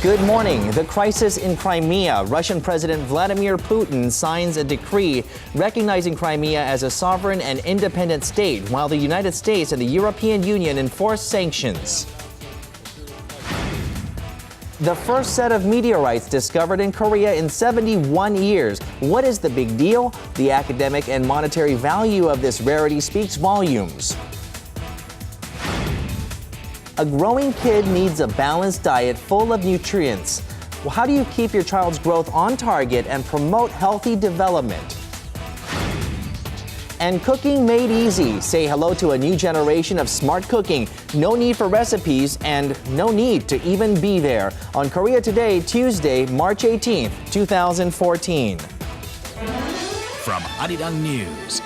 Good morning. The crisis in Crimea. Russian President Vladimir Putin signs a decree recognizing Crimea as a sovereign and independent state, while the United States and the European Union enforce sanctions. The first set of meteorites discovered in Korea in 71 years. What is the big deal? The academic and monetary value of this rarity speaks volumes. A growing kid needs a balanced diet full of nutrients. Well, how do you keep your child's growth on target and promote healthy development? And cooking made easy. Say hello to a new generation of smart cooking. No need for recipes and no need to even be there. On Korea Today, Tuesday, March 18th, 2014. From Arirang News,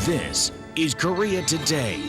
this is Korea Today.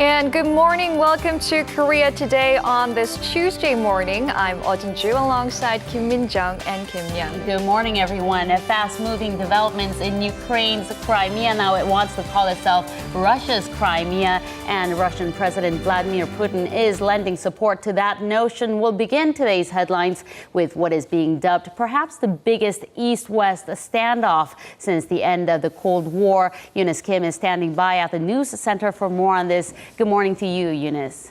And good morning. Welcome to Korea Today on this Tuesday morning. I'm Jinju alongside Kim Min-jung and Kim Young. Good morning, everyone. Fast-moving developments in Ukraine's Crimea. Now it wants to call itself Russia's Crimea, and Russian President Vladimir Putin is lending support to that notion. We'll begin today's headlines with what is being dubbed perhaps the biggest East-West standoff since the end of the Cold War. Eunice Kim is standing by at the News Center for more on this. Good morning to you, Eunice.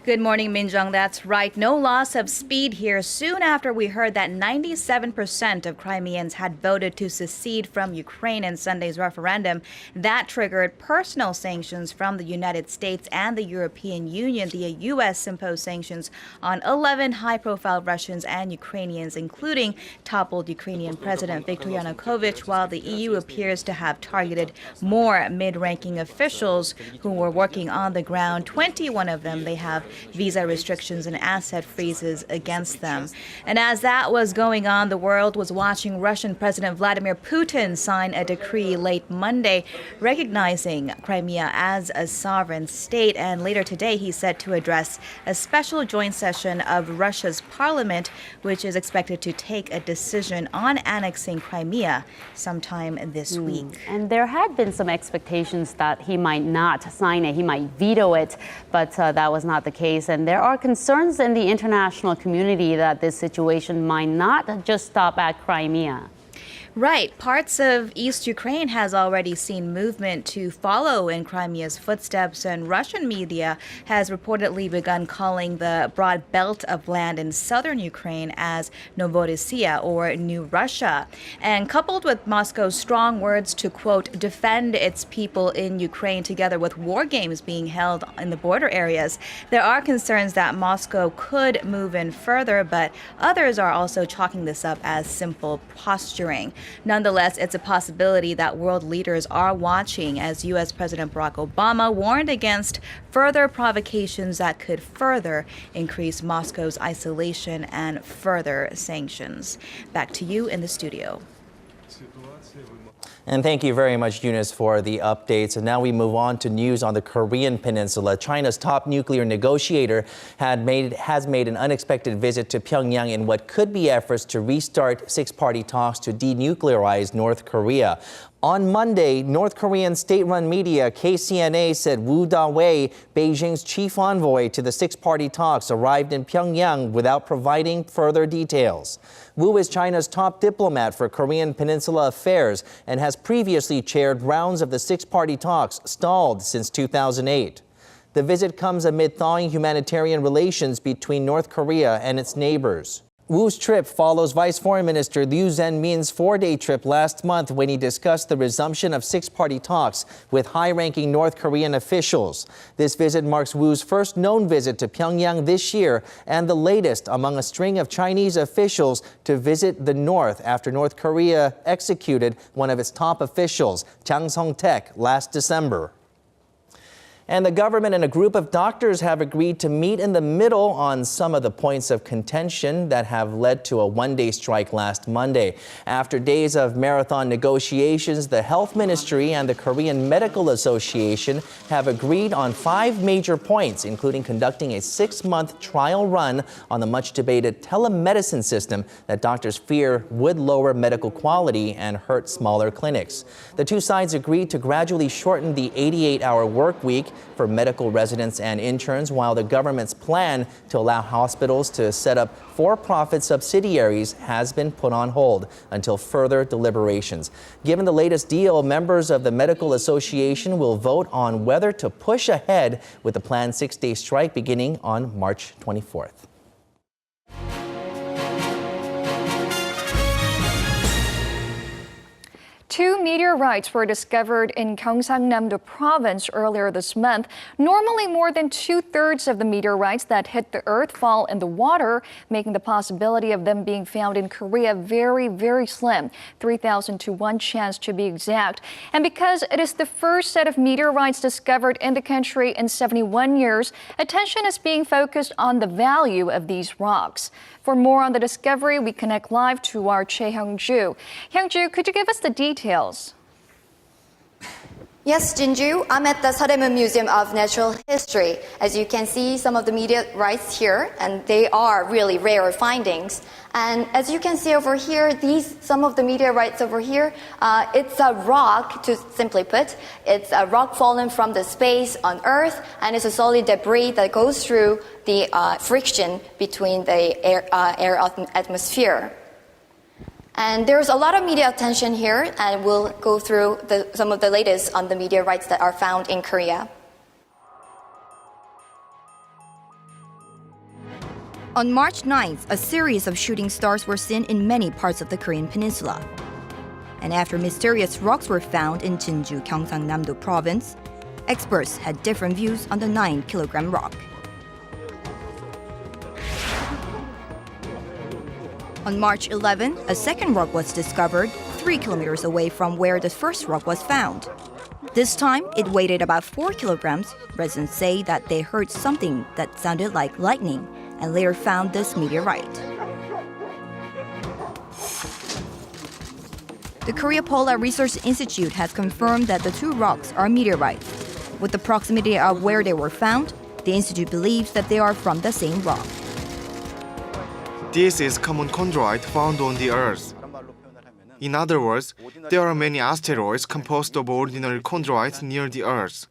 Good morning, Min-jung. That's right. No loss of speed here. Soon after we heard that 97% of Crimeans had voted to secede from Ukraine in Sunday's referendum, that triggered personal sanctions from the United States and the European Union. The U.S. imposed sanctions on 11 high-profile Russians and Ukrainians, including toppled Ukrainian President Viktor Yanukovych, while the EU appears to have targeted more mid-ranking officials who were working on the ground. 21 of them, they have visa restrictions and asset freezes against them. And as that was going on, the world was watching Russian President Vladimir Putin sign a decree late Monday recognizing Crimea as a sovereign state. And later today, he's set to address a special joint session of Russia's parliament, which is expected to take a decision on annexing Crimea sometime this week. And there had been some expectations that he might not sign it, he might veto it, but that was not the case. And there are concerns in the international community that this situation might not just stop at Crimea. Right. Parts of East Ukraine has already seen movement to follow in Crimea's footsteps, and Russian media has reportedly begun calling the broad belt of land in southern Ukraine as Novorossiya, or New Russia. And coupled with Moscow's strong words to, quote, defend its people in Ukraine, together with war games being held in the border areas, there are concerns that Moscow could move in further, but others are also chalking this up as simple posturing. Nonetheless, it's a possibility that world leaders are watching as U.S. President Barack Obama warned against further provocations that could further increase Moscow's isolation and further sanctions. Back to you in the studio. And thank you very much, Eunice, for the updates. And now we move on to news on the Korean Peninsula. China's top nuclear negotiator has made an unexpected visit to Pyongyang in what could be efforts to restart six-party talks to denuclearize North Korea. On Monday, North Korean state-run media KCNA said Woo Da-wei, Beijing's chief envoy to the six-party talks, arrived in Pyongyang without providing further details. Woo is China's top diplomat for Korean Peninsula affairs and has previously chaired rounds of the six-party talks stalled since 2008. The visit comes amid thawing humanitarian relations between North Korea and its neighbors. Woo's trip follows Vice Foreign Minister Liu Zhenmin's four-day trip last month when he discussed the resumption of six-party talks with high-ranking North Korean officials. This visit marks Woo's first known visit to Pyongyang this year and the latest among a string of Chinese officials to visit the North after North Korea executed one of its top officials, Jang Song-taek, last December. And the government and a group of doctors have agreed to meet in the middle on some of the points of contention that have led to a one-day strike last Monday. After days of marathon negotiations, the Health Ministry and the Korean Medical Association have agreed on 5 major points, including conducting a 6-month trial run on the much-debated telemedicine system that doctors fear would lower medical quality and hurt smaller clinics. The two sides agreed to gradually shorten the 88-hour work week for medical residents and interns, while the government's plan to allow hospitals to set up for-profit subsidiaries has been put on hold until further deliberations. Given the latest deal, members of the Medical Association will vote on whether to push ahead with the planned 6-day strike beginning on March 24th. Two meteorites were discovered in Gyeong-sang-nam-do province earlier this month. Normally, more than 2/3 of the meteorites that hit the Earth fall in the water, making the possibility of them being found in Korea very, very slim. 3,000 to 1 chance to be exact. And because it is the first set of meteorites discovered in the country in 71 years, attention is being focused on the value of these rocks. For more on the discovery, we connect live to our Hyung-ju. Hyung-ju, could you give us the details? Yes, Jinju, I'm at the Saremun Museum of Natural History. As you can see, some of the meteorites here, and they are really rare findings. And as you can see over here, some of the meteorites over here, it's a rock, to simply put. It's a rock fallen from the space on Earth, and it's a solid debris that goes through the friction between the air atmosphere. And there's a lot of media attention here, and we'll go through some of the latest on the meteorites that are found in Korea. On March 9th, a series of shooting stars were seen in many parts of the Korean peninsula. And after mysterious rocks were found in Jinju Gyeongsangnam-do province, experts had different views on the 9-kilogram rock. On March 11, a second rock was discovered 3 kilometers away from where the first rock was found. This time, it weighed about 4 kilograms. Residents say that they heard something that sounded like lightning and later found this meteorite. The Korea Polar Research Institute has confirmed that the 2 rocks are meteorites. With the proximity of where they were found, the institute believes that they are from the same rock. This is common chondrite found on the Earth. In other words, there are many asteroids composed of ordinary chondrites near the Earth.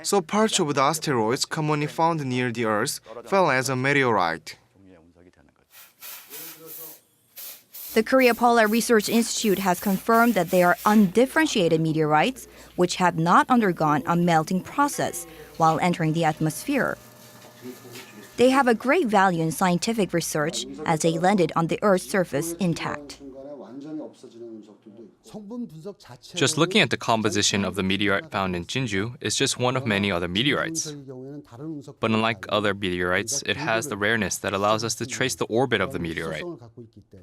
So parts of the asteroids commonly found near the Earth fell as a meteorite. The Korea Polar Research Institute has confirmed that they are undifferentiated meteorites, which have not undergone a melting process while entering the atmosphere. They have a great value in scientific research as they landed on the Earth's surface intact. Just looking at the composition of the meteorite found in Jinju is just one of many other meteorites. But unlike other meteorites, it has the rareness that allows us to trace the orbit of the meteorite.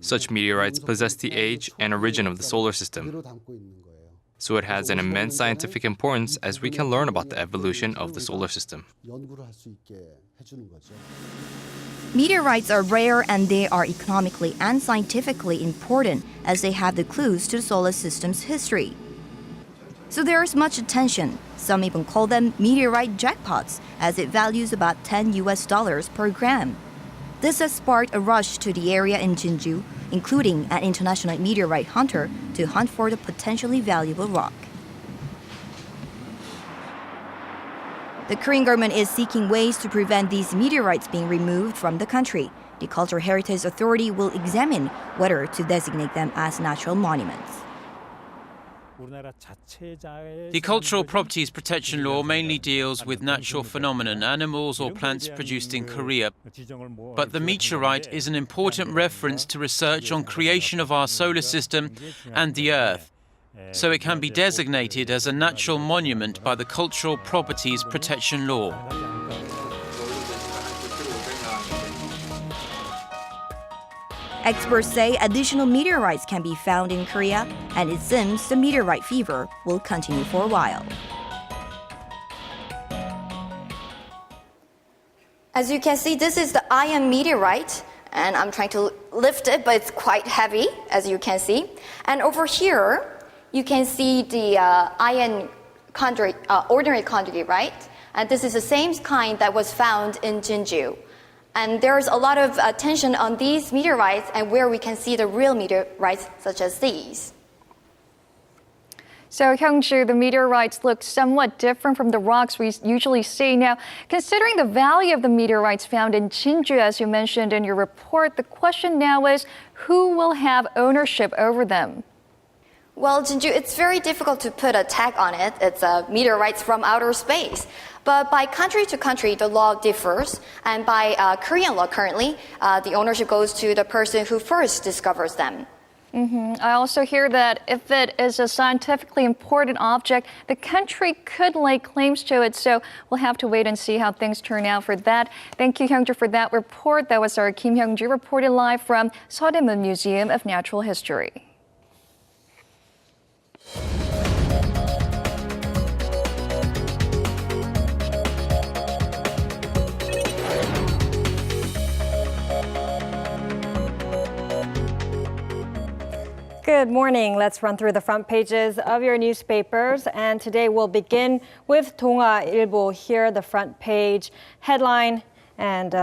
Such meteorites possess the age and origin of the solar system. So it has an immense scientific importance as we can learn about the evolution of the solar system. Meteorites are rare and they are economically and scientifically important as they have the clues to the solar system's history. So there is much attention. Some even call them meteorite jackpots as it values about $10 per gram. This has sparked a rush to the area in Jinju, including an international meteorite hunter to hunt for the potentially valuable rock. The Korean government is seeking ways to prevent these meteorites being removed from the country. The Cultural Heritage Authority will examine whether to designate them as natural monuments. The Cultural Properties Protection Law mainly deals with natural phenomena, animals or plants produced in Korea. But the meteorite is an important reference to research on creation of our solar system and the Earth. So it can be designated as a natural monument by the Cultural Properties Protection Law. Experts say additional meteorites can be found in Korea, and it seems the meteorite fever will continue for a while. As you can see, this is the iron meteorite, and I'm trying to lift it, but it's quite heavy, as you can see. And over here, you can see the iron ordinary conjugate, right? And this is the same kind that was found in Jinju. And there's a lot of attention on these meteorites and where we can see the real meteorites, such as these. So, Hyung-ju, the meteorites look somewhat different from the rocks we usually see. Now, considering the value of the meteorites found in Jinju, as you mentioned in your report, the question now is, who will have ownership over them? Well, Jinju, it's very difficult to put a tag on it. It's meteorites from outer space. But by country to country, the law differs. And by Korean law currently, the ownership goes to the person who first discovers them. I also hear that if it is a scientifically important object, the country could lay claims to it. So we'll have to wait and see how things turn out for that. Thank you, Hyung-ju, for that report. That was our Kim Hyung-ju reporting live from Seodaemun Museum of Natural History. Good morning. Let's run through the front pages of your newspapers. And today we'll begin with 동아일보. Here, the front page headline. And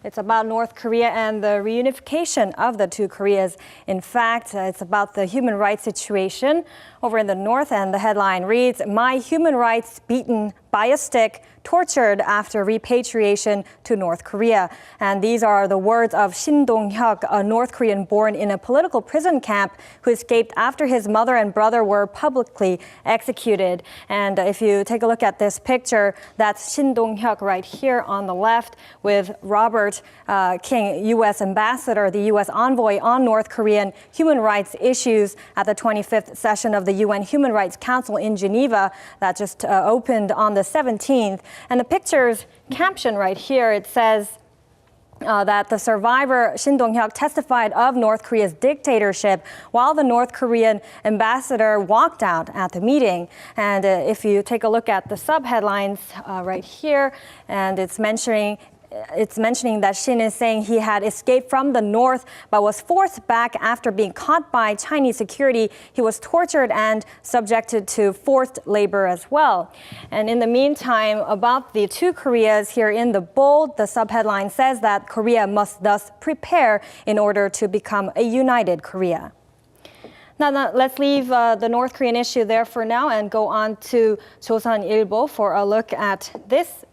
it's about North Korea and the reunification of the two Koreas. In fact, it's about the human rights situation over in the north. And the headline reads, "My human rights beaten by a stick, tortured after repatriation to North Korea." And these are the words of Shin Dong-hyuk, a North Korean born in a political prison camp who escaped after his mother and brother were publicly executed. And if you take a look at this picture, that's Shin Dong-hyuk right here on the left with Robert King, U.S. ambassador, the U.S. envoy on North Korean human rights issues at the 25th session of the UN Human Rights Council in Geneva that just opened on the 17th. And the picture's caption right here, it says that the survivor Shin Dong-hyuk testified of North Korea's dictatorship while the North Korean ambassador walked out at the meeting. And if you take a look at the subheadlines right here, and it's mentioning that Shin is saying he had escaped from the north but was forced back after being caught by Chinese security. He was tortured and subjected to forced labor as well. And in the meantime, about the two Koreas here in the bold, the subheadline says that Korea must thus prepare in order to become a united Korea. Now, let's leave the North Korean issue there for now and go on to 조선일보 for a look at this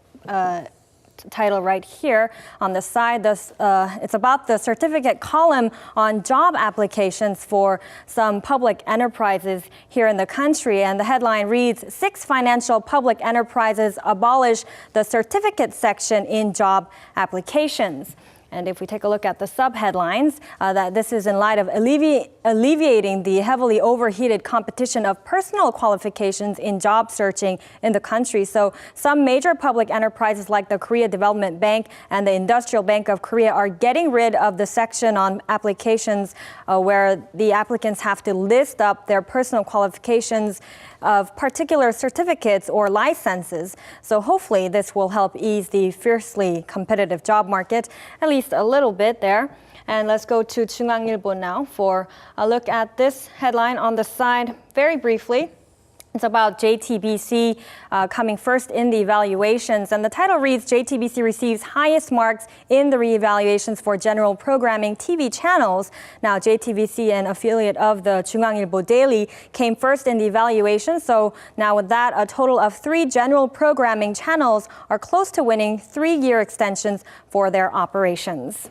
title right here on the side. It's about the certificate column on job applications for some public enterprises here in the country. And the headline reads, 6 financial public enterprises abolish the certificate section in job applications. And if we take a look at the subheadlines, that this is in light of alleviating the heavily overheated competition of personal qualifications in job searching in the country. So some major public enterprises like the Korea Development Bank and the Industrial Bank of Korea are getting rid of the section on applications where the applicants have to list up their personal qualifications of particular certificates or licenses. So hopefully this will help ease the fiercely competitive job market, at least a little bit there. And let's go to 중앙일보 now for a look at this headline on the side very briefly. It's about JTBC coming first in the evaluations. And the title reads, JTBC receives highest marks in the reevaluations for general programming TV channels. Now, JTBC, an affiliate of the 중앙일보 Daily, came first in the evaluation. So now with that, a total of 3 general programming channels are close to winning 3-year extensions for their operations.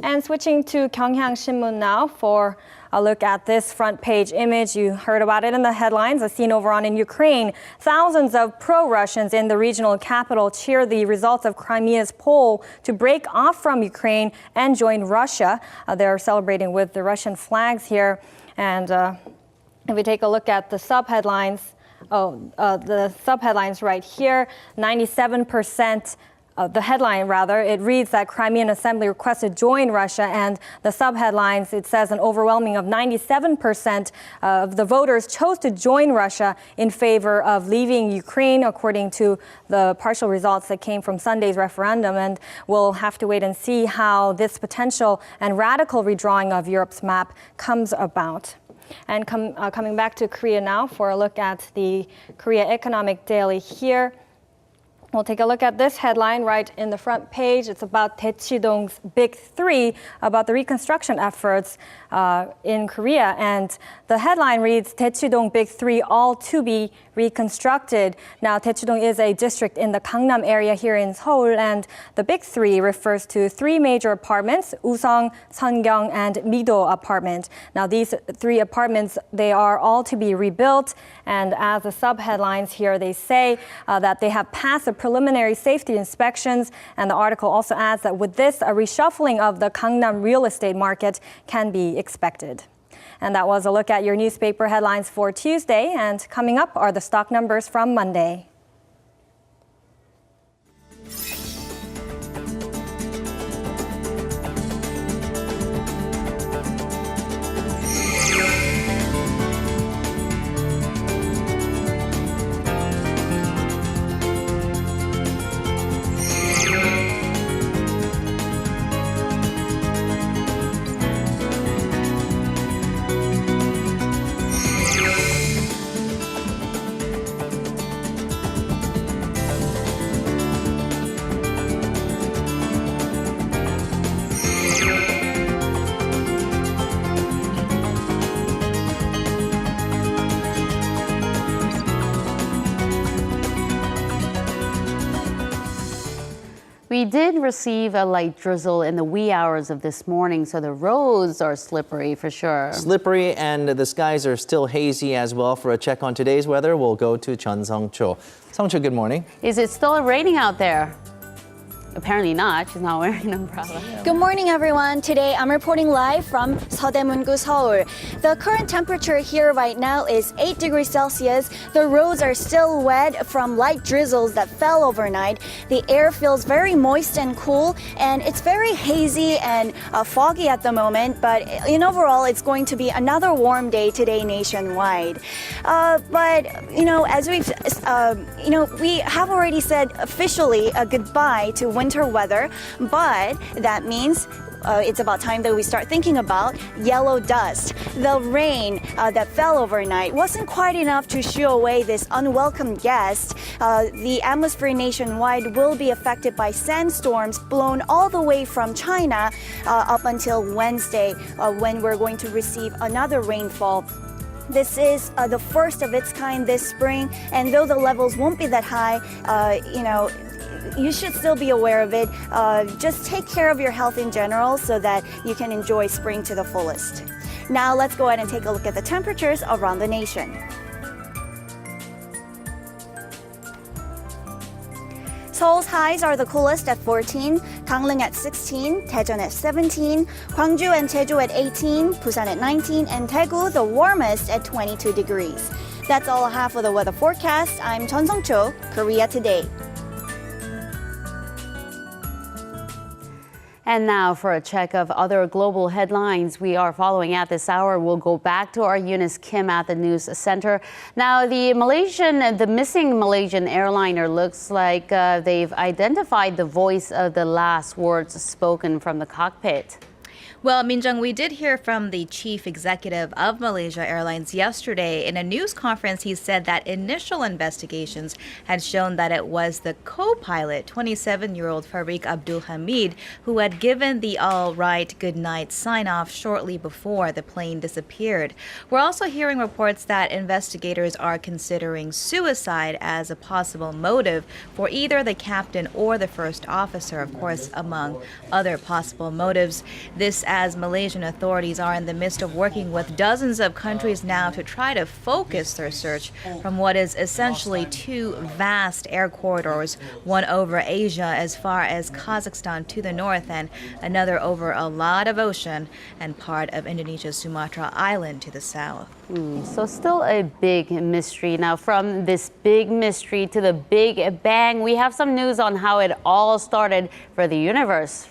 And switching to 경향신문 now for a look at this front page image. You heard about it in the headlines. A scene over on in Ukraine. Thousands of pro-Russians in the regional capital cheer the results of Crimea's poll to break off from Ukraine and join Russia. They're celebrating with the Russian flags here. And if we take a look at the subheadlines, the subheadlines right here, 97% the headline rather, it reads that Crimean Assembly requests to join Russia, and the subheadlines, it says an overwhelming of 97% of the voters chose to join Russia in favor of leaving Ukraine, according to the partial results that came from Sunday's referendum. And we'll have to wait and see how this potential and radical redrawing of Europe's map comes about. And coming back to Korea now for a look at the Korea Economic Daily here. We'll take a look at this headline right in the front page. It's about Daechidong's Big Three, about the reconstruction efforts in Korea. And the headline reads, Daechidong Big Three all to be reconstructed. Now, Daechidong is a district in the Gangnam area here in Seoul, and the Big Three refers to three major apartments, Usong, Seongyang, and Mido apartment. Now, these three apartments, they are all to be rebuilt. And as the subheadlines here, they say that they have passed the preliminary safety inspections. And the article also adds that with this, a reshuffling of the Gangnam real estate market can be expected. And that was a look at your newspaper headlines for Tuesday. And coming up are the stock numbers from Monday. We did receive a light drizzle in the wee hours of this morning, so the roads are slippery for sure. Slippery, and the skies are still hazy as well. For a check on today's weather, we'll go to Chun Sung-cho. Sung-cho, good morning. Is it still raining out there? Apparently not. She's not wearing an umbrella. Good morning, everyone. Today, I'm reporting live from Seodaemun-gu, Seoul. The current temperature here right now is 8 degrees Celsius. The roads are still wet from light drizzles that fell overnight. The air feels very moist and cool, and it's very hazy and foggy at the moment. But in overall, it's going to be another warm day today nationwide. But as we've, we have already said officially a goodbye to winter weather, but that means it's about time that we start thinking about yellow dust. The rain that fell overnight wasn't quite enough to shoo away this unwelcome guest. The atmosphere nationwide will be affected by sandstorms blown all the way from China up until Wednesday, when we're going to receive another rainfall. This is the first of its kind this spring, and though the levels won't be that high, you should still be aware of it. Just take care of your health in general so that you can enjoy spring to the fullest. Now let's go ahead and take a look at the temperatures around the nation. Seoul's highs are the coolest at 14, Gangneung at 16, Daejeon at 17, Gwangju and Jeju at 18, Busan at 19, and Daegu the warmest at 22 degrees. That's all I have for the weather forecast. I'm Chun Sung-cho, Korea Today. And now for a check of other global headlines we are following at this hour. We'll go back to our Eunice Kim at the news center. Now, the missing Malaysian airliner looks like they've identified the voice of the last words spoken from the cockpit. Well, Min-jung, we did hear from the chief executive of Malaysia Airlines yesterday. In a news conference, he said that initial investigations had shown that it was the co-pilot, 27-year-old Farik Abdul Hamid, who had given the all right goodnight sign-off shortly before the plane disappeared. We're also hearing reports that investigators are considering suicide as a possible motive for either the captain or the first officer, of course, among other possible motives. This as Malaysian authorities are in the midst of working with dozens of countries now to try to focus their search from what is essentially two vast air corridors, one over Asia as far as Kazakhstan to the north and another over a lot of ocean and part of Indonesia's Sumatra Island to the south. So still a big mystery. Now, from this big mystery to the Big Bang, we have some news on how it all started for the universe.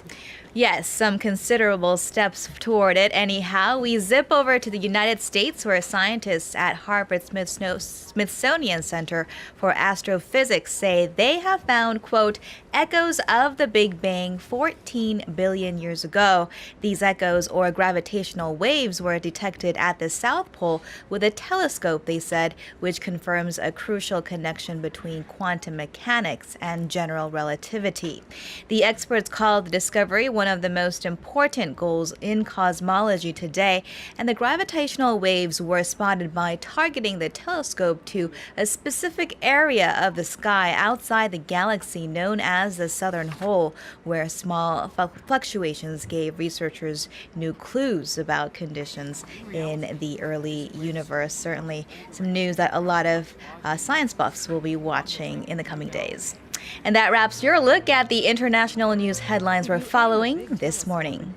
Yes, some considerable steps toward it. Anyhow, we zip over to the United States where scientists at Harvard-Smithsonian Center for Astrophysics say they have found, quote, echoes of the Big Bang 14 billion years ago. These echoes, or gravitational waves, were detected at the South Pole with a telescope, they said, which confirms a crucial connection between quantum mechanics and general relativity. The experts call the discovery one of the most important goals in cosmology today, and the gravitational waves were spotted by targeting the telescope to a specific area of the sky outside the galaxy known as the Southern Hole, where small fluctuations gave researchers new clues about conditions in the early universe. Certainly some news that a lot of science buffs will be watching in the coming days. And that wraps your look at the international news headlines we're following this morning.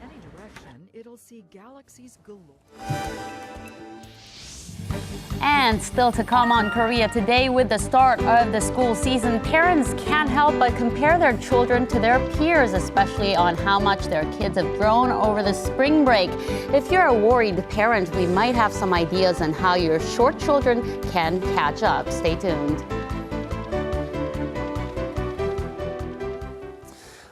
And still to come on Korea Today, with the start of the school season, parents can't help but compare their children to their peers, especially on how much their kids have grown over the spring break. If you're a worried parent, we might have some ideas on how your short children can catch up. Stay tuned.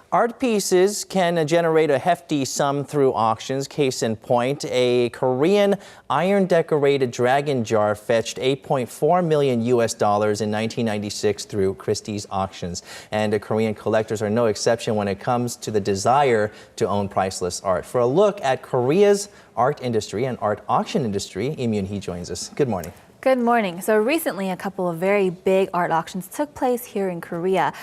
Art pieces can generate a hefty sum through auctions. Case in point, a Korean iron-decorated dragon jar fetched $8.4 million in 1996 through Christie's auctions. And Korean collectors are no exception when it comes to the desire to own priceless art. For a look at Korea's art industry and art auction industry, Im Yoon-hee joins us. Good morning. Good morning. So recently, a couple of very big art auctions took place here in Korea.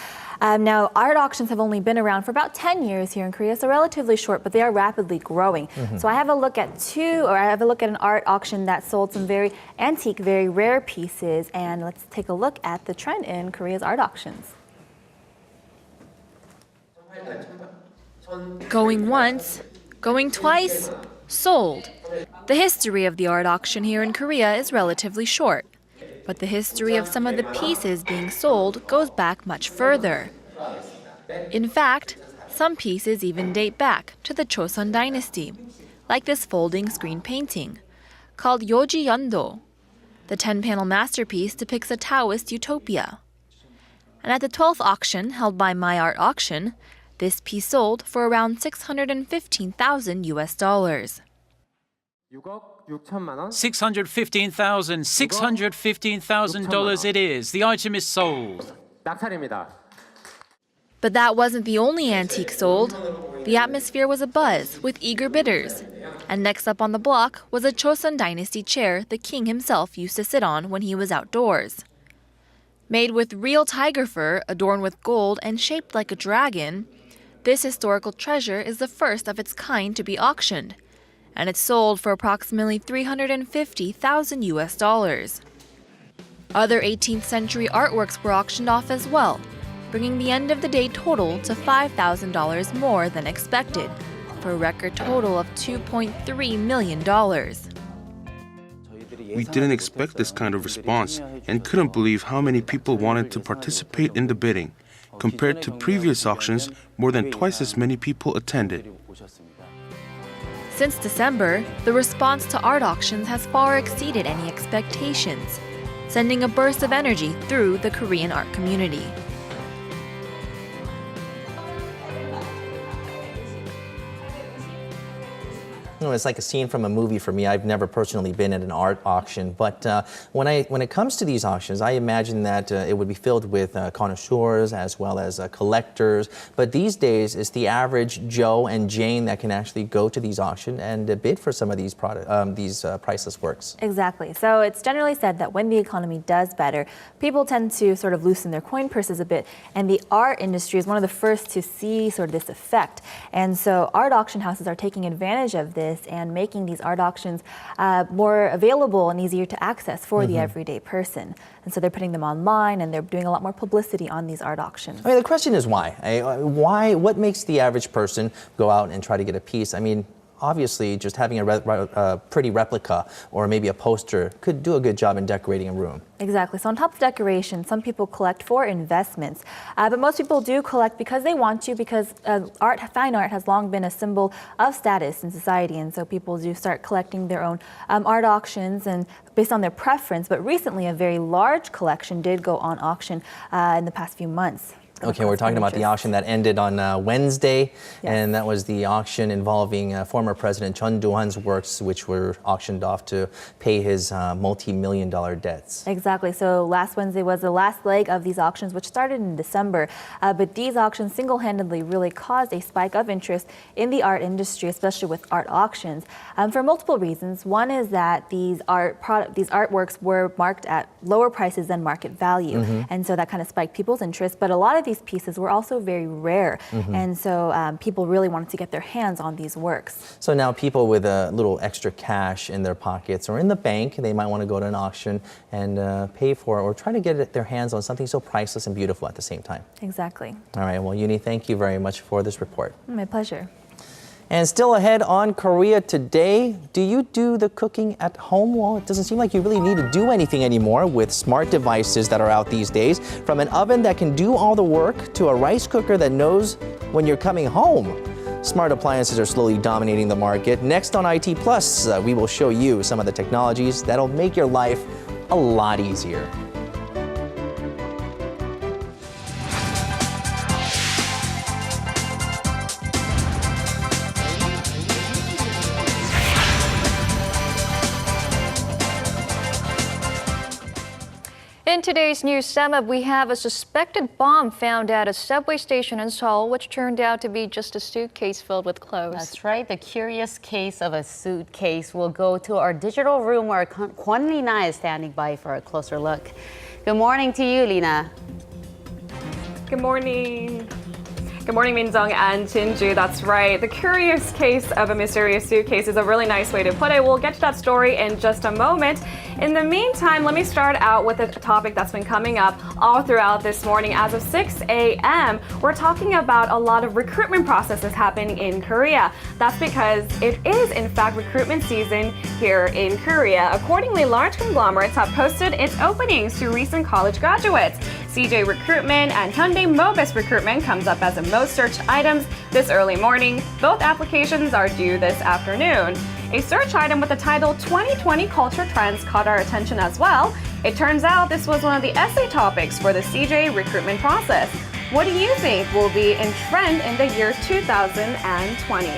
Now, art auctions have only been around for about 10 years here in Korea, so relatively short, but they are rapidly growing. So I have a look at an art auction that sold some very antique, very rare pieces, and let's take a look at the trend in Korea's art auctions. Going once, going twice, sold. The history of the art auction here in Korea is relatively short, but the history of some of the pieces being sold goes back much further. In fact, some pieces even date back to the Joseon dynasty, like this folding screen painting, called Yoji-yeon-do. The 10-panel masterpiece depicts a Taoist utopia. And at the 12th auction held by My Art Auction, this piece sold for around $615,000. $615,000 it is. The item is sold. But that wasn't the only antique sold. The atmosphere was abuzz with eager bidders. And next up on the block was a Joseon dynasty chair the king himself used to sit on when he was outdoors. Made with real tiger fur, adorned with gold and shaped like a dragon, this historical treasure is the first of its kind to be auctioned, and it's sold for approximately $350,000. Other 18th century artworks were auctioned off as well, bringing the end of the day total to $5,000 more than expected, for a record total of $2.3 million. We didn't expect this kind of response and couldn't believe how many people wanted to participate in the bidding. Compared to previous auctions, more than twice as many people attended. Since December, the response to art auctions has far exceeded any expectations, sending a burst of energy through the Korean art community. It's like a scene from a movie for me. I've never personally been at an art auction, but when it comes to these auctions, I imagine that it would be filled with connoisseurs as well as collectors. But these days, it's the average Joe and Jane that can actually go to these auctions and bid for some of these priceless works. Exactly. So it's generally said that when the economy does better, people tend to sort of loosen their coin purses a bit, and the art industry is one of the first to see sort of this effect. And so art auction houses are taking advantage of this and making these art auctions more available and easier to access for the everyday person. And so they're putting them online and they're doing a lot more publicity on these art auctions. I mean, the question is why? What makes the average person go out and try to get a piece? I mean, obviously, just having a pretty replica or maybe a poster could do a good job in decorating a room. Exactly. So on top of decoration, some people collect for investments, but most people do collect because they want to, because fine art has long been a symbol of status in society, and so people do start collecting their own art auctions and based on their preference. But recently, a very large collection did go on auction in the past few months. Okay, we're talking about the auction that ended on Wednesday, and that was the auction involving former President Chun Do-han's works, which were auctioned off to pay his multi-million-dollar debts. Exactly. So last Wednesday was the last leg of these auctions, which started in December. But these auctions single-handedly really caused a spike of interest in the art industry, especially with art auctions, for multiple reasons. One is that these artworks were marked at lower prices than market value, and so that kind of spiked people's interest. But a lot of these pieces were also very rare, and so people really wanted to get their hands on these works. So now people with a little extra cash in their pockets or in the bank, they might want to go to an auction and pay for or try to get their hands on something so priceless and beautiful at the same time. Exactly. All right, well, Uni, thank you very much for this report. My pleasure. And still ahead on Korea Today, do you do the cooking at home? Well, it doesn't seem like you really need to do anything anymore with smart devices that are out these days. From an oven that can do all the work to a rice cooker that knows when you're coming home. Smart appliances are slowly dominating the market. Next on IT Plus, we will show you some of the technologies that'll make your life a lot easier. In today's news sum up, we have a suspected bomb found at a subway station in Seoul, which turned out to be just a suitcase filled with clothes. That's right. The curious case of a suitcase will go to our digital room where Kwon Lina is standing by for a closer look. Good morning to you, Lina. Good morning. Good morning, Minjung and Jinju. That's right. The curious case of a mysterious suitcase is a really nice way to put it. We'll get to that story in just a moment. In the meantime, let me start out with a topic that's been coming up all throughout this morning. As of 6 a.m., we're talking about a lot of recruitment processes happening in Korea. That's because it is, in fact, recruitment season here in Korea. Accordingly, large conglomerates have posted its openings to recent college graduates. CJ Recruitment and Hyundai Mobis Recruitment comes up as the most searched items this early morning. Both applications are due this afternoon. A search item with the title 2020 Culture Trends caught our attention as well. It turns out this was one of the essay topics for the CJ recruitment process. What do you think will be in trend in the year 2020?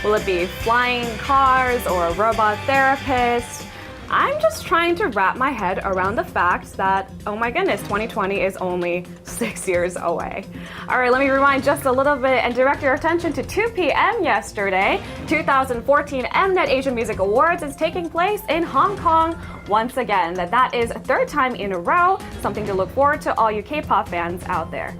Will it be flying cars or a robot therapist? I'm just trying to wrap my head around the fact that, oh my goodness, 2020 is only 6 years away. All right, let me rewind just a little bit and direct your attention to 2 p.m. yesterday. 2014 Mnet Asian Music Awards is taking place in Hong Kong once again. That is a third time in a row, something to look forward to all you K-pop fans out there.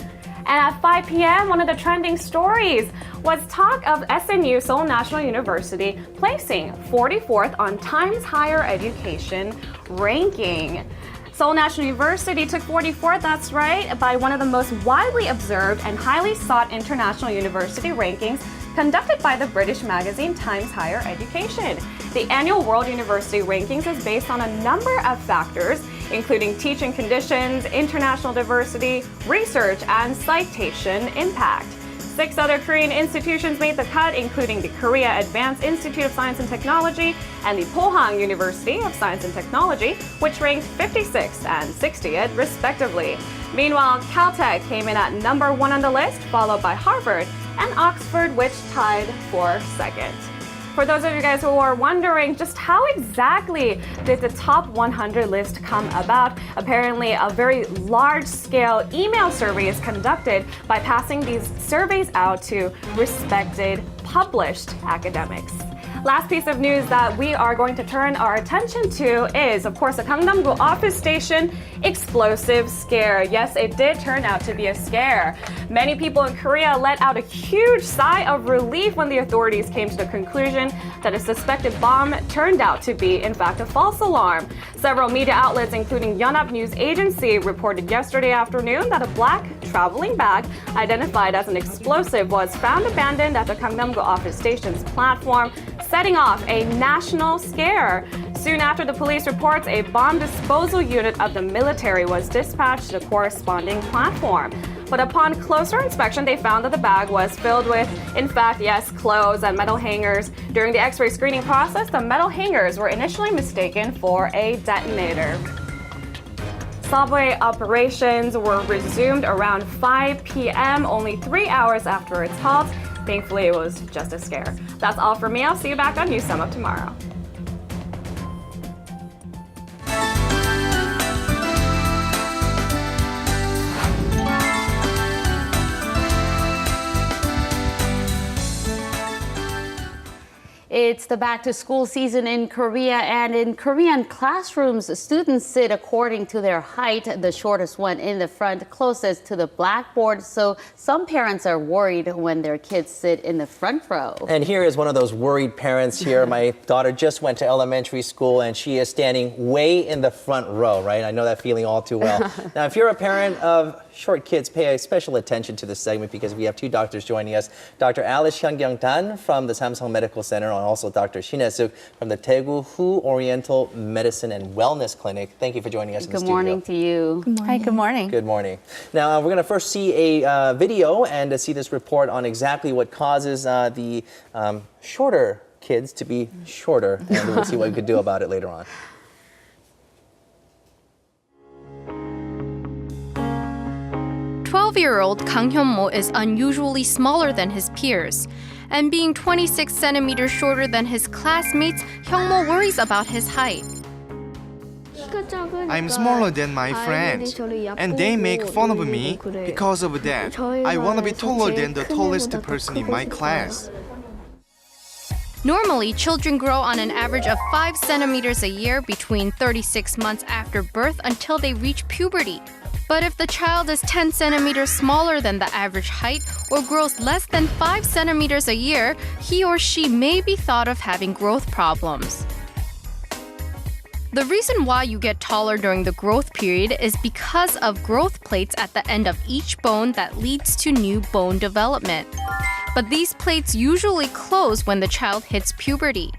And at 5 p.m., one of the trending stories was talk of SNU, Seoul National University, placing 44th on Times Higher Education ranking. Seoul National University took 44th, that's right, by one of the most widely observed and highly sought international university rankings conducted by the British magazine Times Higher Education. The annual World University Rankings is based on a number of factors, including teaching conditions, international diversity, research, and citation impact. 6 other Korean institutions made the cut, including the Korea Advanced Institute of Science and Technology and the Pohang University of Science and Technology, which ranked 56th and 60th, respectively. Meanwhile, Caltech came in at number 1 on the list, followed by Harvard and Oxford, which tied for second. For those of you guys who are wondering just how exactly did the top 100 list come about, apparently a very large-scale email survey is conducted by passing these surveys out to respected, published academics. Last piece of news that we are going to turn our attention to is, of course, the Gangnam-do office station explosive scare. Yes, it did turn out to be a scare. Many people in Korea let out a huge sigh of relief when the authorities came to the conclusion that a suspected bomb turned out to be, in fact, a false alarm. Several media outlets, including Yonhap News Agency, reported yesterday afternoon that a black traveling bag identified as an explosive was found abandoned at the Gangnam-do office station's platform, setting off a national scare. Soon after the police reports, a bomb disposal unit of the military was dispatched to the corresponding platform. But upon closer inspection, they found that the bag was filled with, in fact, yes, clothes and metal hangers. During the X-ray screening process, the metal hangers were initially mistaken for a detonator. Subway operations were resumed around 5 p.m., only 3 hours after its halt. Thankfully, it was just a scare. That's all for me. I'll see you back on News Sum Up tomorrow. It's the back-to-school season in Korea, and in Korean classrooms, students sit according to their height, the shortest one in the front, closest to the blackboard. So some parents are worried when their kids sit in the front row. And here is one of those worried parents here. My daughter just went to elementary school, and she is standing way in the front row, right? I know that feeling all too well. Now, if you're a parent of short kids, pay special attention to this segment because we have two doctors joining us. Dr. Alice Hyun-kyung-tan from the Samsung Medical Center and also Dr. Shin Hae-suk from the Daegu Hu Oriental Medicine and Wellness Clinic. Thank you for joining us in the studio. Good morning to you. Good morning. Hi, good morning. Good morning. Now, we're going to first see a video and see this report on exactly what causes the shorter kids to be shorter, and we'll see what we could do about it later on. 12-year-old Kang Hyun-mo is unusually smaller than his peers. And being 26 centimeters shorter than his classmates, Hyung-mo worries about his height. I'm smaller than my friends, and they make fun of me because of that. I want to be taller than the tallest person in my class. Normally, children grow on an average of 5 centimeters a year between 36 months after birth until they reach puberty. But if the child is 10 centimeters smaller than the average height or grows less than 5 centimeters a year, he or she may be thought of having growth problems. The reason why you get taller during the growth period is because of growth plates at the end of each bone that leads to new bone development. But these plates usually close when the child hits puberty.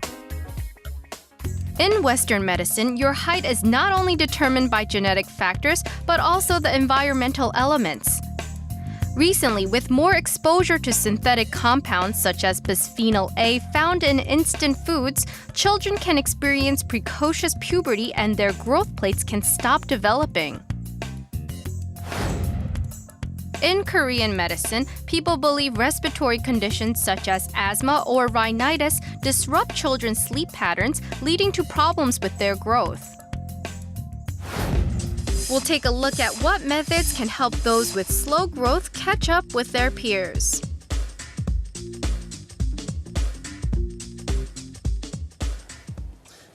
In Western medicine, your height is not only determined by genetic factors, but also the environmental elements. Recently, with more exposure to synthetic compounds such as bisphenol A found in instant foods, children can experience precocious puberty and their growth plates can stop developing. In Korean medicine, people believe respiratory conditions such as asthma or rhinitis disrupt children's sleep patterns, leading to problems with their growth. We'll take a look at what methods can help those with slow growth catch up with their peers.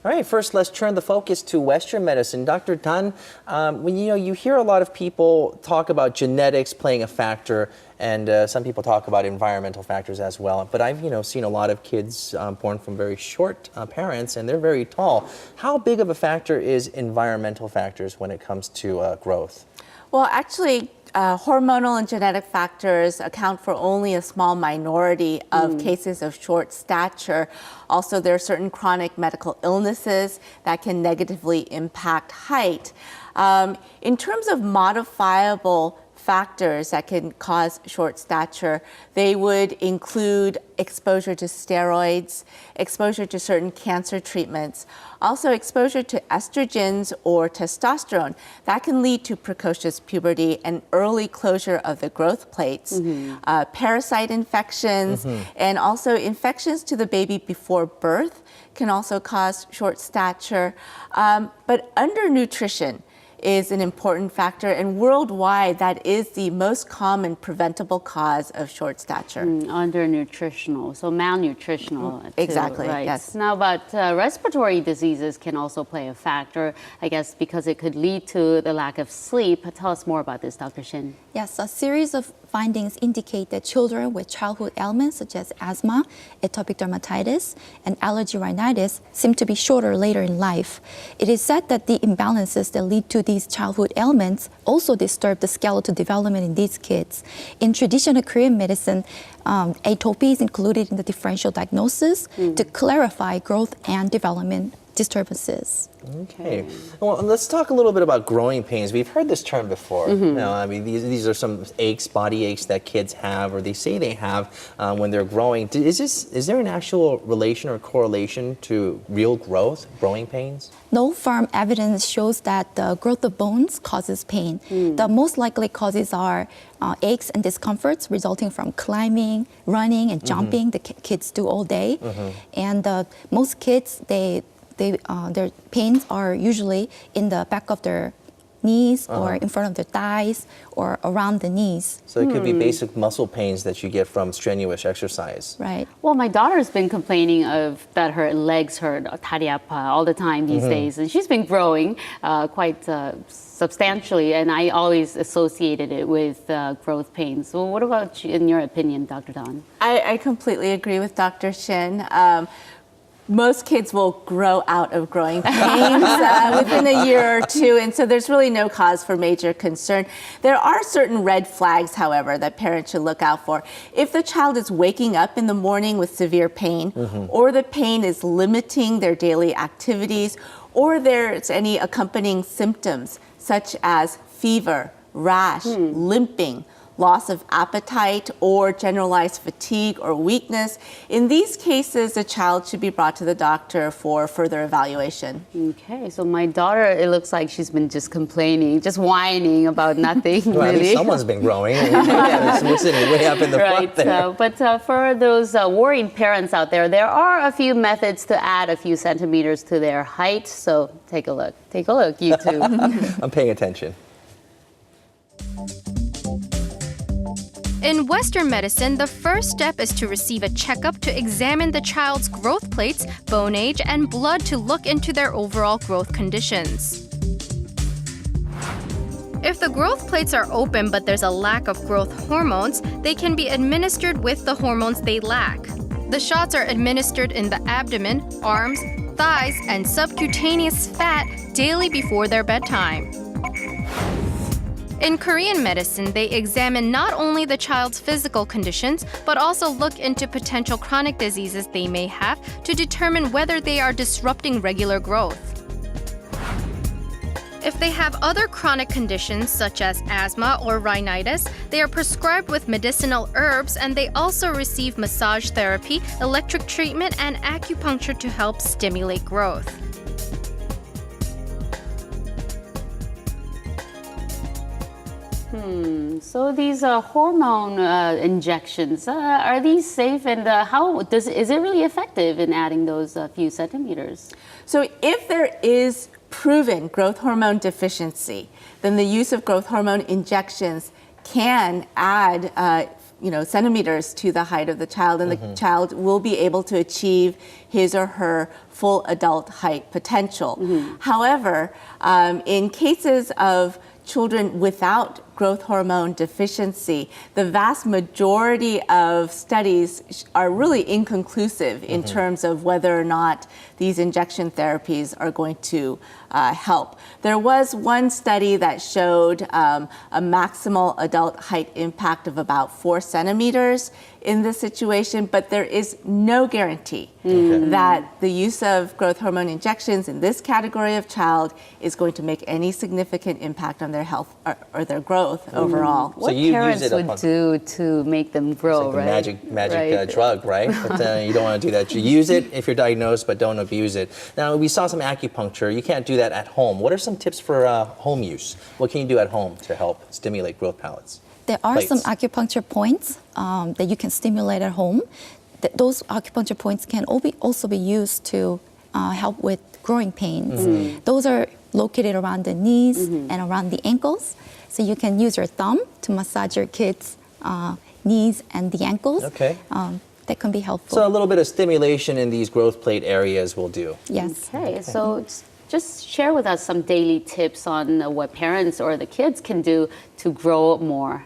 All right, first let's turn the focus to Western medicine. Dr. Tan, when you hear a lot of people talk about genetics playing a factor, and some people talk about environmental factors as well. But I've seen a lot of kids born from very short parents, and they're very tall. How big of a factor is environmental factors when it comes to growth? Well, actually, hormonal and genetic factors account for only a small minority of cases of short stature. Also, there are certain chronic medical illnesses that can negatively impact height. In terms of modifiable factors that can cause short stature. They would include exposure to steroids, exposure to certain cancer treatments, also exposure to estrogens or testosterone. That can lead to precocious puberty and early closure of the growth plates, parasite infections, and also infections to the baby before birth can also cause short stature. But undernutrition is an important factor, and worldwide that is the most common preventable cause of short stature. Undernutritional, so malnutritional. Exactly, right. yes. Now, but respiratory diseases can also play a factor, I guess, because it could lead to the lack of sleep. Tell us more about this, Dr. Shin. Yes, a series of findings indicate that children with childhood ailments such as asthma, atopic dermatitis, and allergy rhinitis seem to be shorter later in life. It is said that the imbalances that lead to these childhood ailments also disturb the skeletal development in these kids. In traditional Korean medicine, atopy is included in the differential diagnosis to clarify growth and development disturbances. Okay. Well, let's talk a little bit about growing pains. We've heard this term before. You know, I mean, these are some aches, body aches that kids have, or they say they have when they're growing. Is there an actual relation or correlation to real growth, growing pains? No firm evidence shows that the growth of bones causes pain. The most likely causes are aches and discomforts resulting from climbing, running, and jumping. The kids do all day. And most kids, their pains are usually in the back of their knees or in front of their thighs or around the knees. So it could be basic muscle pains that you get from strenuous exercise. Right. Well, my daughter's been complaining of that her legs hurt, 다리 아파, all the time these days. And she's been growing quite substantially, and I always associated it with growth pains. So what about you, in your opinion, Dr. Don? I completely agree with Dr. Shin. Most kids will grow out of growing pains within a year or two, and so there's really no cause for major concern. There are certain red flags, however, that parents should look out for. If the child is waking up in the morning with severe pain, or the pain is limiting their daily activities, or there's any accompanying symptoms such as fever, rash, limping, loss of appetite, or generalized fatigue or weakness. In these cases, the child should be brought to the doctor for further evaluation. Okay, so my daughter, it looks like she's been just complaining, just whining about nothing, Well, at really. least someone's been growing. We're sitting way up in the front there. But for those worrying parents out there, there are a few methods to add a few centimeters to their height. So take a look. Take a look, you too. I'm paying attention. In Western medicine, the first step is to receive a checkup to examine the child's growth plates, bone age, and blood to look into their overall growth conditions. If the growth plates are open but there's a lack of growth hormones, they can be administered with the hormones they lack. The shots are administered in the abdomen, arms, thighs, and subcutaneous fat daily before their bedtime. In Korean medicine, they examine not only the child's physical conditions, but also look into potential chronic diseases they may have to determine whether they are disrupting regular growth. If they have other chronic conditions such as asthma or rhinitis, they are prescribed with medicinal herbs, and they also receive massage therapy, electric treatment, and acupuncture to help stimulate growth. So these hormone injections, are these safe, and is it really effective in adding those few centimeters? So if there is proven growth hormone deficiency, then the use of growth hormone injections can add centimeters to the height of the child, and the child will be able to achieve his or her full adult height potential. However, in cases of children without growth hormone deficiency, the vast majority of studies are really inconclusive in terms of whether or not these injection therapies are going to help. There was one study that showed a maximal adult height impact of about 4 centimeters in this situation, but there is no guarantee that the use of growth hormone injections in this category of child is going to make any significant impact on their health or their growth growth overall. What parents would do to make them grow, it's right? Like the magic drug, right? But you don't want to do that. You use it if you're diagnosed, but don't abuse it. Now, we saw some acupuncture. You can't do that at home. What are some tips for home use? What can you do at home to help stimulate growth palates? There are some acupuncture points that you can stimulate at home. Those acupuncture points can also be used to help with growing pains. Those are located around the knees and around the ankles. So you can use your thumb to massage your kids' knees and the ankles. Okay. That can be helpful. So a little bit of stimulation in these growth plate areas will do. Yes. Okay, so just share with us some daily tips on what parents or the kids can do to grow more.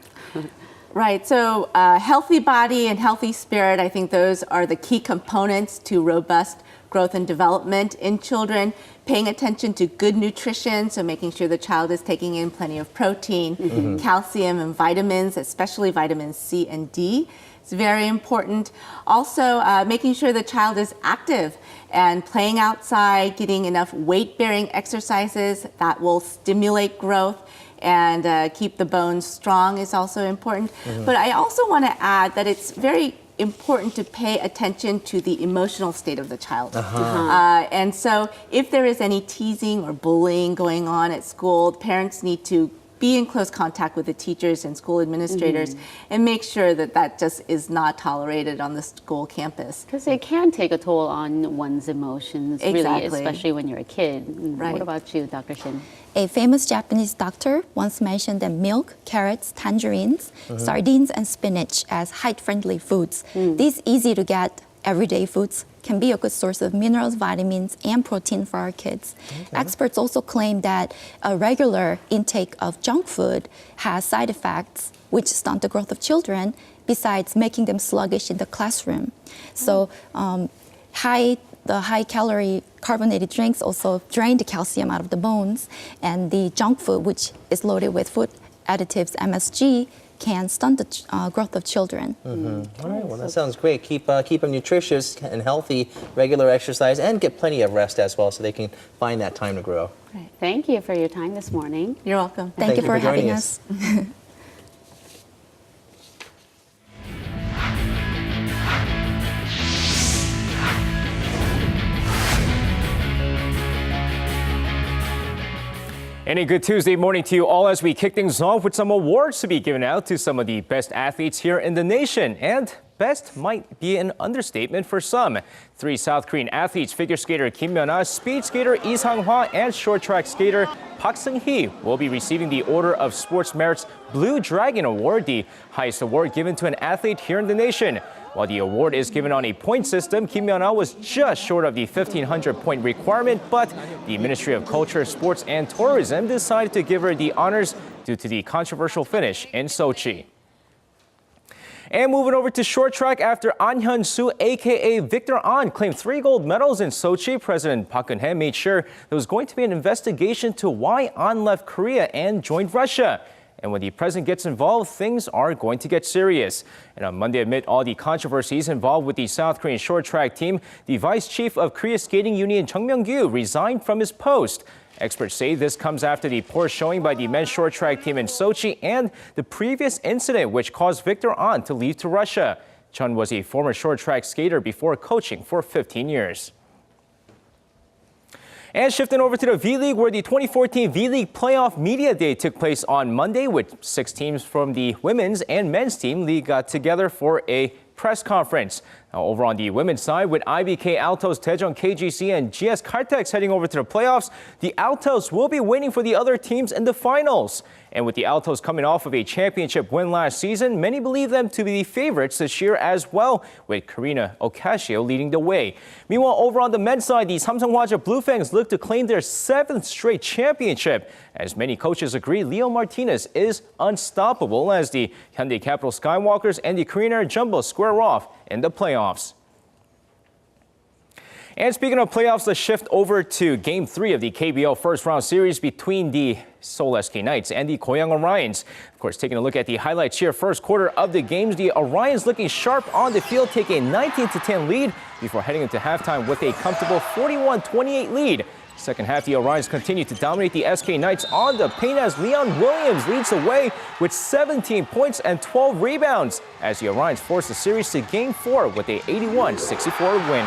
Right, so healthy body and healthy spirit, I think those are the key components to robust growth and development in children. Paying attention to good nutrition, so making sure the child is taking in plenty of protein, calcium, and vitamins, especially vitamins C and D. It's very important. Also, making sure the child is active and playing outside, getting enough weight-bearing exercises that will stimulate growth and keep the bones strong is also important. But I also want to add that it's very important to pay attention to the emotional state of the child. And so if there is any teasing or bullying going on at school, parents need to be in close contact with the teachers and school administrators and make sure that that just is not tolerated on the school campus. Because it can take a toll on one's emotions, really, especially when you're a kid. Right. What about you, Dr. Shin? A famous Japanese doctor once mentioned that milk, carrots, tangerines, sardines, and spinach as height-friendly foods. These easy-to-get everyday foods can be a good source of minerals, vitamins, and protein for our kids. Experts also claim that a regular intake of junk food has side effects which stunt the growth of children, besides making them sluggish in the classroom. So the high-calorie carbonated drinks also drain the calcium out of the bones, and the junk food, which is loaded with food additives, MSG, can stunt the growth of children. All right, well, that sounds great. Keep them nutritious and healthy, regular exercise, and get plenty of rest as well so they can find that time to grow. Great. Thank you for your time this morning. You're welcome. Thank you for having us. And a good Tuesday morning to you all as we kick things off with some awards to be given out to some of the best athletes here in the nation. And best might be an understatement for some. 3 South Korean athletes, figure skater Kim Myuna, speed skater Lee Sang-hwa, and short track skater Park Seung-hee will be receiving the Order of Sports Merit's Blue Dragon Award, the highest award given to an athlete here in the nation. While the award is given on a point system, Kim Myuna was just short of the 1,500-point requirement, but the Ministry of Culture, Sports and Tourism decided to give her the honors due to the controversial finish in Sochi. And moving over to short track, after An Hyun-soo, a.k.a. Victor An, claimed 3 gold medals in Sochi, President Park Geun-hye made sure there was going to be an investigation to why An left Korea and joined Russia. And when the president gets involved, things are going to get serious. And on Monday, amid all the controversies involved with the South Korean short track team, the vice chief of Korea Skating Union, Chung Myung-gyu, resigned from his post. Experts say this comes after the poor showing by the men's short track team in Sochi and the previous incident which caused Victor An to leave to Russia. Chun was a former short track skater before coaching for 15 years. And shifting over to the V-League, where the 2014 V-League Playoff Media Day took place on Monday, with 6 teams from the women's and men's team league got together for a press conference. Now, over on the women's side, with IBK Altos, Daejeon KGC, and GS Caltex heading over to the playoffs, the Altos will be waiting for the other teams in the finals. And with the Altos coming off of a championship win last season, many believe them to be the favorites this year as well, with Karina Ocasio leading the way. Meanwhile, over on the men's side, the Samsung Hwaja Blue Fangs look to claim their 7th straight championship. As many coaches agree, Leo Martinez is unstoppable as the Hyundai Capital Skywalkers and the Korean Air Jumbo square off in the playoffs. And speaking of playoffs, let's shift over to Game 3 of the KBL first round series between the Seoul SK Knights and the Goyang Orions. Of course, taking a look at the highlights here. First quarter of the games, the Orions looking sharp on the field, taking a 19-10 lead before heading into halftime with a comfortable 41-28 lead. Second half, the Orions continue to dominate the SK Knights on the paint as Leon Williams leads the way with 17 points and 12 rebounds as the Orions force the series to Game 4 with a 81-64 win.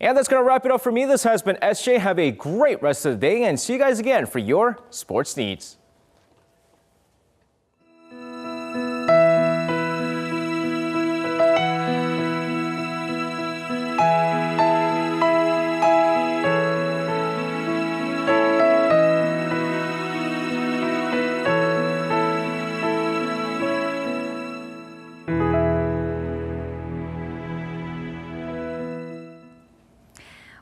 And that's going to wrap it up for me. This has been SJ. Have a great rest of the day and see you guys again for your sports needs.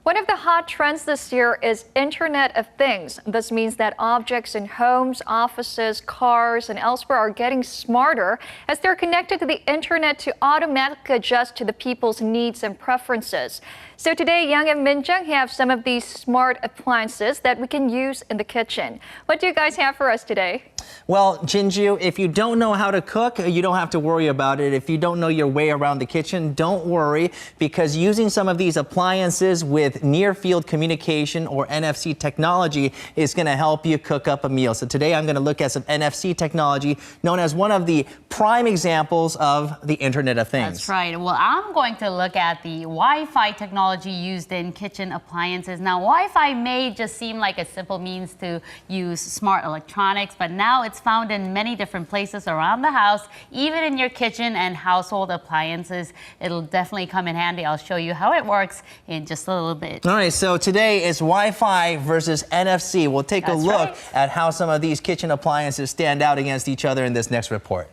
One of the hot trends this year is Internet of Things. This means that objects in homes, offices, cars, and elsewhere are getting smarter as they're connected to the internet to automatically adjust to the people's needs and preferences. So today, Young and Minjung have some of these smart appliances that we can use in the kitchen. What do you guys have for us today? Well, Jinju, if you don't know how to cook, you don't have to worry about it. If you don't know your way around the kitchen, don't worry, because using some of these appliances with near-field communication or NFC technology is going to help you cook up a meal. So today I'm going to look at some NFC technology known as one of the prime examples of the Internet of Things. That's right. Well, I'm going to look at the Wi-Fi technology used in kitchen appliances. Now, Wi-Fi may just seem like a simple means to use smart electronics, but now it's found in many different places around the house, even in your kitchen and household appliances. It'll definitely come in handy. I'll show you how it works in just a little bit. All right, so today is Wi-Fi versus NFC. We'll take a look at how some of these kitchen appliances stand out against each other in this next report.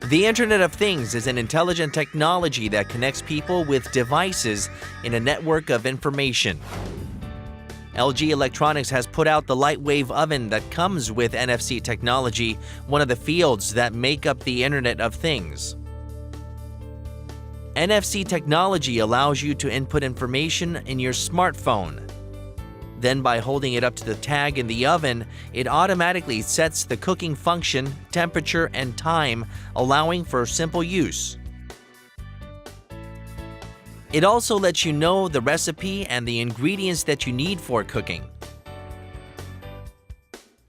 The Internet of Things is an intelligent technology that connects people with devices in a network of information. LG Electronics has put out the lightwave oven that comes with NFC technology, one of the fields that make up the Internet of Things. NFC technology allows you to input information in your smartphone. Then by holding it up to the tag in the oven, it automatically sets the cooking function, temperature, and time, allowing for simple use. It also lets you know the recipe and the ingredients that you need for cooking.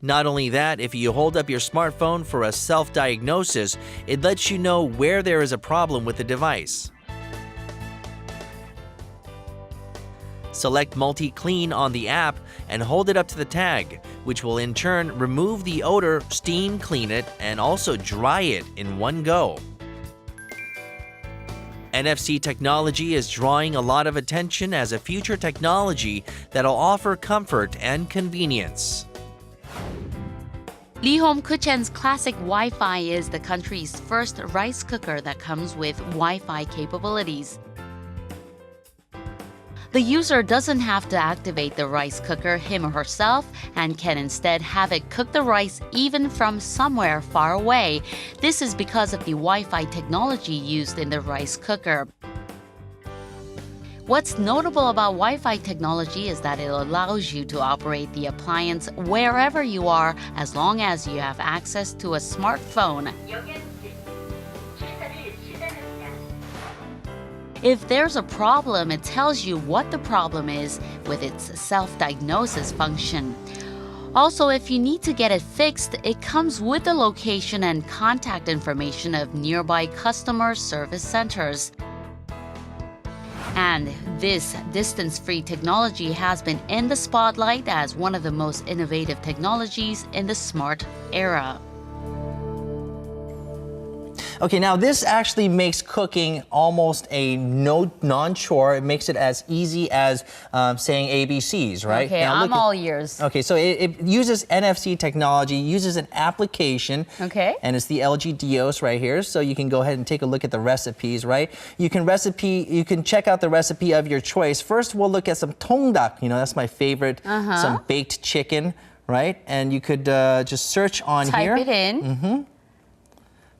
Not only that, if you hold up your smartphone for a self-diagnosis, it lets you know where there is a problem with the device. Select Multi-Clean on the app and hold it up to the tag, which will in turn remove the odor, steam clean it, and also dry it in one go. NFC technology is drawing a lot of attention as a future technology that'll offer comfort and convenience. Lee Home Kitchen's classic Wi-Fi is the country's first rice cooker that comes with Wi-Fi capabilities. The user doesn't have to activate the rice cooker him or herself and can instead have it cook the rice even from somewhere far away. This is because of the Wi-Fi technology used in the rice cooker. What's notable about Wi-Fi technology is that it allows you to operate the appliance wherever you are as long as you have access to a smartphone. If there's a problem, it tells you what the problem is with its self-diagnosis function. Also, if you need to get it fixed, it comes with the location and contact information of nearby customer service centers. And this distance-free technology has been in the spotlight as one of the most innovative technologies in the smart era. Okay, now this actually makes cooking almost a non-chore. It makes it as easy as saying ABCs, right? Okay, now, I'm all ears. Okay, so it uses NFC technology, uses an application. Okay. And it's the LG Dios right here. So you can go ahead and take a look at the recipes, right? You can check out the recipe of your choice. First, we'll look at some tongdak. You know, that's my favorite. Some baked chicken, right? And you could just search on here. Type it in.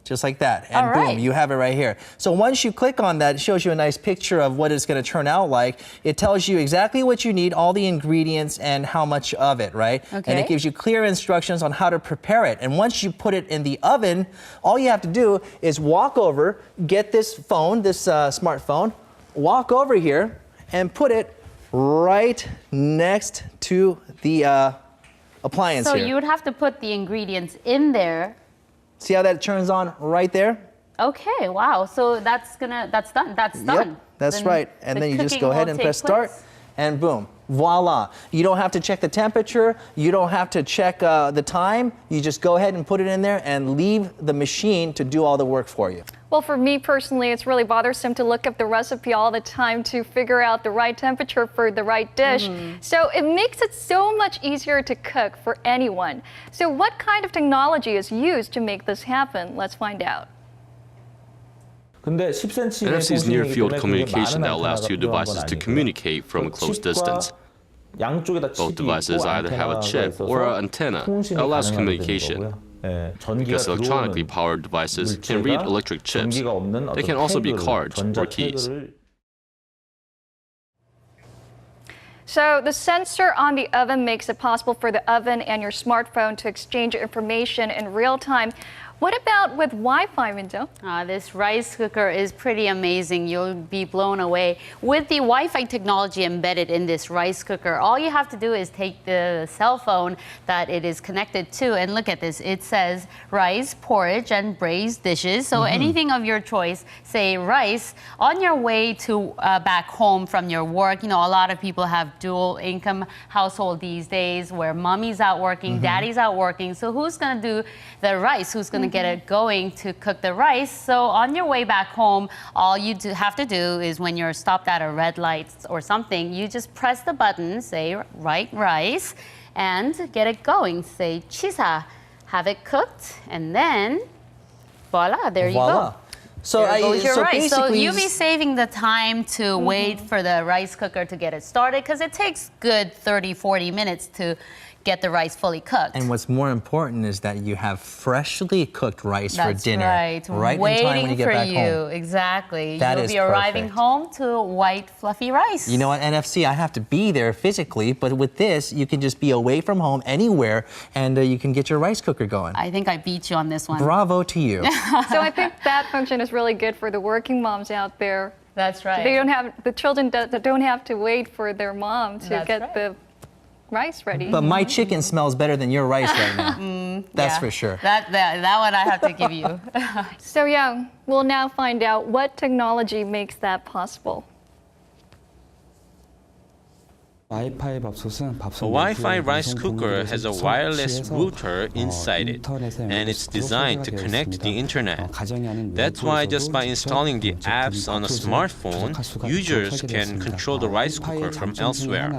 just like that. And All boom, right. you have it right here. So once you click on that, it shows you a nice picture of what it's going to turn out like. It tells you exactly what you need, all the ingredients, and how much of it, right? Okay. And it gives you clear instructions on how to prepare it. And once you put it in the oven, all you have to do is walk over, get this phone, this smartphone, walk over here, and put it right next to the appliance So here. you would have to put the ingredients in there. See how that turns on right there? Okay, wow. So that's done. That's done. Yep, that's Then right. And the then you just cooking go ahead will and take press start, place. and boom, voila. You don't have to check the temperature. You don't have to check the time. You just go ahead and put it in there and leave the machine to do all the work for you. Well, for me personally, it's really bothersome to look up the recipe all the time to figure out the right temperature for the right dish. So it makes it so much easier to cook for anyone. So what kind of technology is used to make this happen? Let's find out. NFC is near-field communication that allows two devices to communicate from a close distance. Both devices either have a chip or an antenna that allows communication. Because electronically powered devices can read electric chips, they can also be cards or keys. So the sensor on the oven makes it possible for the oven and your smartphone to exchange information in real time. What about with Wi-Fi, Minjo? This rice cooker is pretty amazing. You'll be blown away. With the Wi-Fi technology embedded in this rice cooker, all you have to do is take the cell phone that it is connected to and look at this. It says rice, porridge, and braised dishes. So anything of your choice, say rice, on your way to back home from your work. You know, a lot of people have dual income household these days where mommy's out working, daddy's out working. So who's going to do the rice? Who's going to get it going to cook the rice? So on your way back home, all you have to do is when you're stopped at a red light or something, you just press the button, say right rice, and get it going. Say chisa, have it cooked, and then voila, there you go. So, There goes your rice. So basically, you'll be saving the time to wait for the rice cooker to get it started because it takes good 30, 40 minutes to get the rice fully cooked. and what's more important is that you have freshly cooked rice That's for dinner. right. in Waiting time when you get for back you. home. Exactly. That You'll is be arriving perfect. home to white, fluffy rice. You know what, NFC, I have to be there physically, but with this, you can just be away from home anywhere, and you can get your rice cooker going. I think I beat you on this one. Bravo to you. So I think that function is really good for the working moms out there. That's right. They don't have, the children don't have to wait for their mom to That's get right. the rice ready. But my chicken smells better than your rice right now. That's Yeah. for sure. That one I have to give you. So yeah, we'll now find out what technology makes that possible. A Wi-Fi rice cooker has a wireless router inside it, and it's designed to connect to the internet. That's why just by installing the apps on a smartphone, users can control the rice cooker from elsewhere.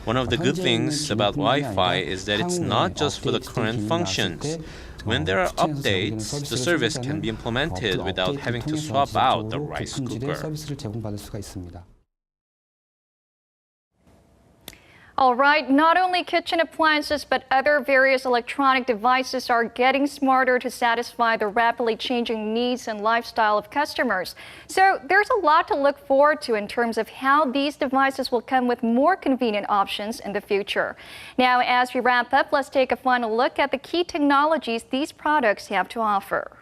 One of the good things about Wi-Fi is that it's not just for the current functions. When there are updates, the service can be implemented without having to swap out the rice cooker. All right, not only kitchen appliances, but other various electronic devices are getting smarter to satisfy the rapidly changing needs and lifestyle of customers. So there's a lot to look forward to in terms of how these devices will come with more convenient options in the future. Now, as we wrap up, let's take a final look at the key technologies these products have to offer.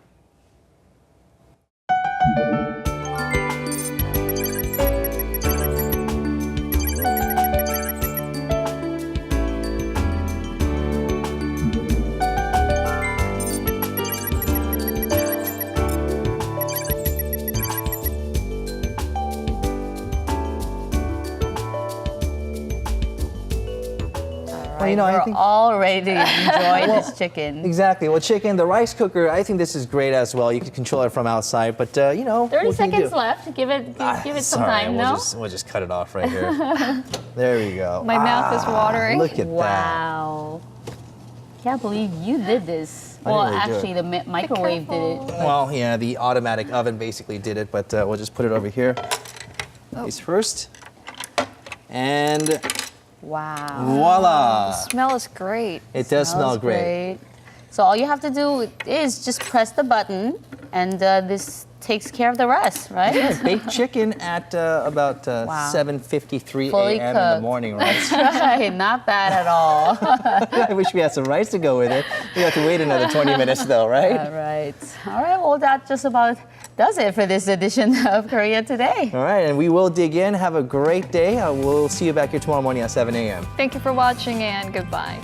Well, you know, I We're think all ready to enjoy this chicken. Exactly. Well, chicken, the rice cooker, I think this is great as well. You can control it from outside, but you know, 30 what can you seconds do? left. Give it some Sorry, time, we'll just cut it off right here. There we go. My mouth is watering. Look at that. Wow. Can't believe you did this. I Well, didn't really do actually, the microwave did it. Well, yeah, the automatic oven basically did it, but we'll just put it over here. These first. And wow. voila. The smell is great. It does smell great. So all you have to do is just press the button, and this takes care of the rest, right? Yeah, baked chicken at about 7:53 Fully a.m. in cooked. the morning, right? That's right, not bad at all. I wish we had some rice to go with it. We have to wait another 20 minutes though, right? All right. All right, well, that just about does it for this edition of Korea Today. All right, and we will dig in. Have a great day. We'll see you back here tomorrow morning at 7 a.m. Thank you for watching and goodbye.